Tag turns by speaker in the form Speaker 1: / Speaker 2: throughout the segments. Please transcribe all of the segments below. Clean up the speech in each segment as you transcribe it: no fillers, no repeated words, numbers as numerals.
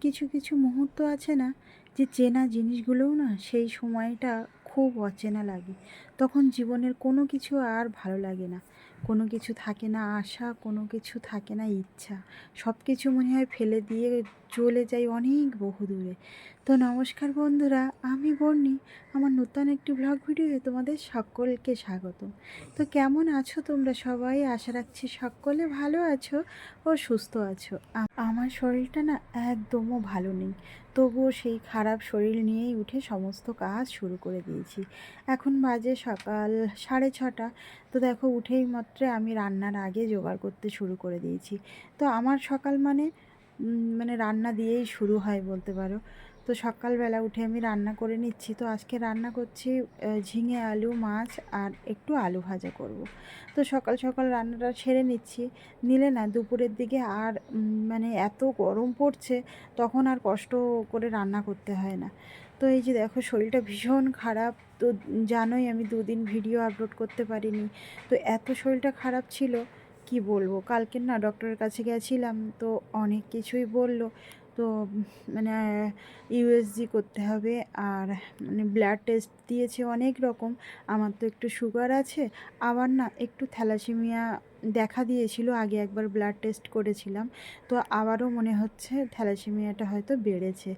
Speaker 1: কিছু কিছু মুহূর্ত আছে না, যে চেনা জিনিসগুলোও না সেই সময়টা খুব অচেনা লাগে। তখন জীবনের কোনো কিছু আর ভালো লাগে না। কোনো কিছু থাকে না আশা, কোনো কিছু থাকে না ইচ্ছা। সব কিছু মনে হয় ফেলে দিয়ে চলে যাই অনেক বহুদূরে। তো নমস্কার বন্ধুরা, আমি বর্ণি। আমার নতুন একটি ব্লগ ভিডিওতে তোমাদের সকলকে স্বাগত। তো কেমন আছো তোমরা সবাই? আশা রাখছি সকলে ভালো আছো ও সুস্থ আছো। আমার শরীরটা না একদমও ভালো নেই। তবুও সেই খারাপ শরীর নিয়েই উঠে সমস্ত কাজ শুরু করে দিয়েছি। এখন বাজে সকাল 6:30। তো দেখো, উঠেই মাত্র আমি রান্নার আগে জোগাড় করতে শুরু করে দিয়েছি। তো আমার সকাল মানে রান্না দিয়েই শুরু হয় বলতে পারো। তো সকালবেলা উঠে আমি রান্না করে নিচ্ছি। তো আজকে রান্না করছি ঝিঙে আলু মাছ আর একটু আলু ভাজা করব। তো সকাল সকাল রান্নাটা সেরে নিচ্ছি, নিলে না দুপুরের দিকে আর মানে এত গরম পড়ছে, তখন আর কষ্ট করে রান্না করতে হয় না। তো এই যে দেখো, শরীরটা ভীষণ খারাপ। তো জানোই আমি দুদিন ভিডিও আপলোড করতে পারিনি। তো এত শরীরটা খারাপ ছিল, কি বলবো। কালকে না ডক্টরের কাছে গেছিলাম, তো অনেক কিছুই বলল। তো মানে ইউএসজি করতে হবে, আর মানে ব্লাড টেস্ট দিয়েছে অনেক রকম। আমার তো একটু সুগার আছে, আবার না একটু থ্যালাসেমিয়া দেখা দিয়েছিল, আগে একবার ব্লাড টেস্ট করেছিলাম। তো আবারও মনে হচ্ছে থ্যালাসেমিয়াটা হয়তো বেড়েছে।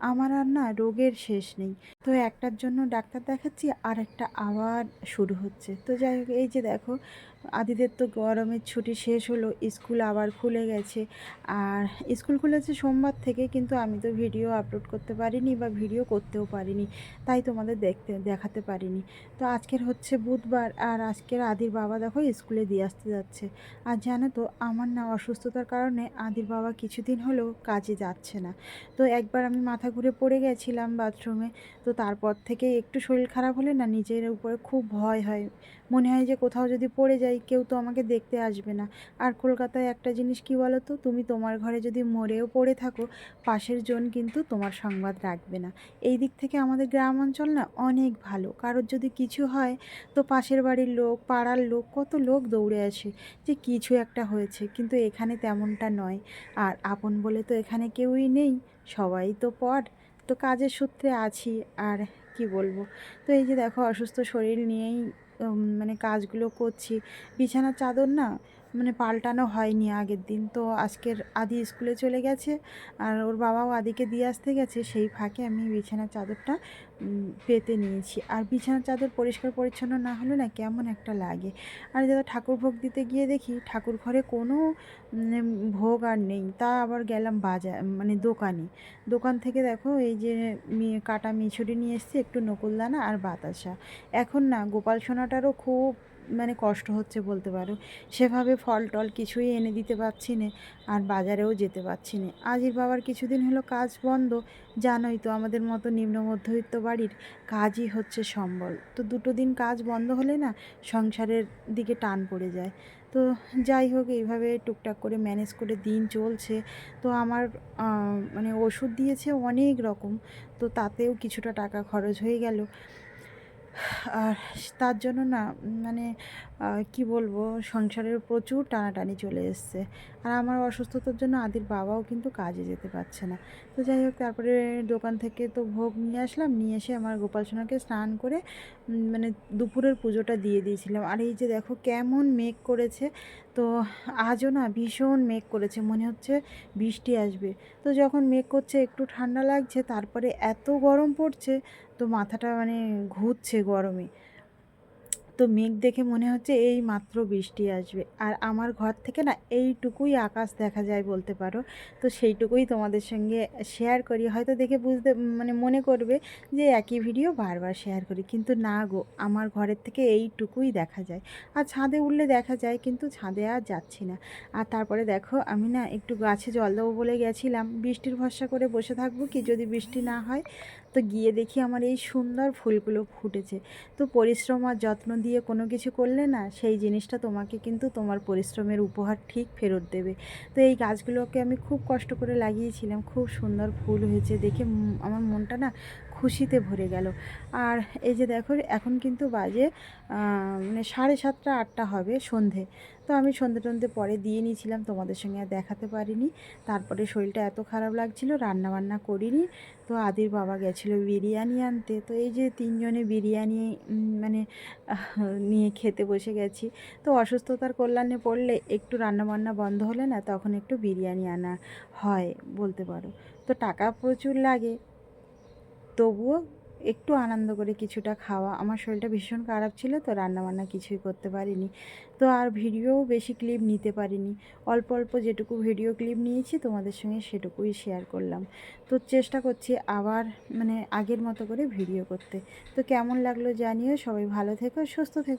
Speaker 1: আমার আর না রোগের শেষ নেই। তো একটার জন্য ডাক্তার দেখাচ্ছি, আর একটা আবার শুরু হচ্ছে। তো যাই হোক, এই যে দেখো, আদিদের তো গরমের ছুটি শেষ হলো, স্কুল আবার খুলে গেছে। আর স্কুল খুলেছে সোমবার থেকে, কিন্তু আমি তো ভিডিও আপলোড করতে পারিনি বা ভিডিও করতেও পারিনি, তাই তোমাদের দেখাতে পারিনি। তো আজকের হচ্ছে বুধবার, আর আজকের আদির বাবা দেখো স্কুলে দিয়ে আসতে যাচ্ছে। আর জানো তো, আমার না অসুস্থতার কারণে আদির বাবা কিছুদিন হলেও কাজে যাচ্ছে না। তো একবার আমি মাথা ঘুরে পড়ে গেছিলাম বাথরুমে। তো তারপর থেকে একটু শরীর খারাপ হলে না নিজের উপরে খুব ভয় হয়। মনে হয় যে কোথাও যদি পড়ে যাই, কেউ তো আমাকে দেখতে আসবে না। আর কলকাতায় একটা জিনিস কি বলো তো, তুমি তোমার ঘরে যদি মরেও পড়ে থাকো, পাশের জন কিন্তু তোমার সংবাদ রাখবে না। এই দিক থেকে আমাদের গ্রাম অঞ্চল না অনেক ভালো। কারোর যদি কিছু হয়, তো পাশের বাড়ির লোক, পাড়ার লোক, কত লোক দৌড়ে আসে যে কিছু একটা হয়েছে। কিন্তু এখানে তেমনটা নয়। আর আপন বলে তো এখানে কেউই নেই, সবাই তো পর। তো কাজের সূত্রে আছি, আর কি বলবো। তো এই যে দেখো, অসুস্থ শরীর নিয়েই মানে কাজগুলো করছি। বিছানার চাদর না মানে পাল্টানো হয়নি আগের দিন। তো আজকের আদি স্কুলে চলে গেছে, আর ওর বাবাও আদিকে দিয়ে আসতে গেছে, সেই ফাঁকে আমি বিছানার চাদরটা পেতে নিয়েছি। আর বিছানার চাদর পরিষ্কার পরিচ্ছন্ন না হলে না কেমন একটা লাগে। আর যারা ঠাকুর ভোগ দিতে গিয়ে দেখি ঠাকুর ঘরে কোনো ভোগ আর নেই। তা আবার গেলাম বাজার মানে দোকানে। দোকান থেকে দেখো, এই যে কাটা মিছরি নিয়ে এসেছি, একটু নকুলদানা আর বাতাসা। এখন না গোপাল সোনাটারও খুব মানে কষ্ট হচ্ছে বলতে পারো। সেভাবে ফল টল কিছুই এনে দিতে পারছি না, আর বাজারেও যেতে পারছি না। আজির বাবার কিছুদিন হলো কাজ বন্ধ। জানোই তো, আমাদের মতো নিম্ন মধ্যবিত্ত বাড়ির কাজই হচ্ছে সম্বল। তো দুটো দিন কাজ বন্ধ হলে না সংসারের দিকে টান পড়ে যায়। তো যাই হোক, এইভাবে টুকটাক করে ম্যানেজ করে দিন চলছে। তো আমার মানে ওষুধ দিয়েছে অনেক রকম, তো তাতেও কিছুটা টাকা খরচ হয়ে গেল। আর তার জন্য না মানে কি বলবো, সংসারের প্রচুর টানাটানি চলে এসছে। আর আমার অসুস্থতার জন্য আদির বাবাও কিন্তু কাজে যেতে পারছে না। তো যাই হোক, তারপরে দোকান থেকে তো ভোগ নিয়ে আসলাম, নিয়ে এসে আমার গোপাল সোনাকে স্নান করে মানে দুপুরের পুজোটা দিয়ে দিয়েছিলাম। আর এই যে দেখো কেমন মেঘ করেছে। তো আজও না ভীষণ মেঘ করেছে, মনে হচ্ছে বৃষ্টি আসবে। তো যখন মেঘ করছে একটু ঠান্ডা লাগছে, তারপরে এত গরম পড়ছে, তো মাথাটা মানে ঘুরছে গরমে। তো মেঘ দেখে মনে হচ্ছে এই মাত্র বৃষ্টি আসবে। আর আমার ঘর থেকে না এইটুকুই আকাশ দেখা যায় বলতে পারো। তো সেইটুকুই তোমাদের সঙ্গে শেয়ার করি। হয়তো দেখে বুঝতে মানে মনে করবে যে একই ভিডিও বারবার শেয়ার করি, কিন্তু না গো, আমার ঘরের থেকে এইটুকুই দেখা যায়। আর ছাদে উঠলে দেখা যায়, কিন্তু ছাদে আর যাচ্ছি না। আর তারপরে দেখো, আমি না একটু গাছে জল দেবো বলে গেছিলাম। বৃষ্টির ভরসা করে বসে থাকবো কি, যদি বৃষ্টি না হয়। তো গিয়ে দেখি আমার এই সুন্দর ফুলগুলো ফুটেছে। তো পরিশ্রম আর যত্ন দিয়ে কোনো কিছু করলে না, সেই জিনিসটা তোমাকে কিন্তু তোমার পরিশ্রমের উপহার ঠিক ফেরত দেবে। তো এই গাছগুলোকে আমি খুব কষ্ট করে লাগিয়েছিলাম, খুব সুন্দর ফুল হয়েছে দেখে আমার মনটা না খুশিতে ভরে গেল। আর এই যে দেখো, এখন কিন্তু বাজে মানে 7:30 8টা হবে সন্ধে। তো আমি সন্ধে টন্ধে পরে দিয়ে নিয়েছিলাম, তোমাদের সঙ্গে আর দেখাতে পারিনি। তারপরে শরীরটা এত খারাপ লাগছিল, রান্নাবান্না করিনি। তো আদির বাবা গেছিলো বিরিয়ানি আনতে, তো এই যে তিনজনে বিরিয়ানি মানে নিয়ে খেতে বসে গেছি। তো অসুস্থতার কল্যাণে পড়লে একটু রান্নাবান্না বন্ধ হলে না, তখন একটু বিরিয়ানি আনা হয় বলতে পারো। তো টাকা প্রচুর লাগে, তবুও একটু আনন্দ করে কিছুটা খাওয়া। আমার শরীরটা ভীষণ খারাপ ছিল, তো রান্নাবান্না কিছুই করতে পারিনি। তো আর ভিডিওও বেশি ক্লিপ নিতে পারিনি, অল্প অল্প যেটুকু ভিডিও ক্লিপ নিয়েছি তোমাদের সঙ্গে সেটুকুই শেয়ার করলাম। তো চেষ্টা করছি আবার মানে আগের মতো করে ভিডিও করতে। তো কেমন লাগলো জানিও, সবাই ভালো থেকো, সুস্থ থেকো।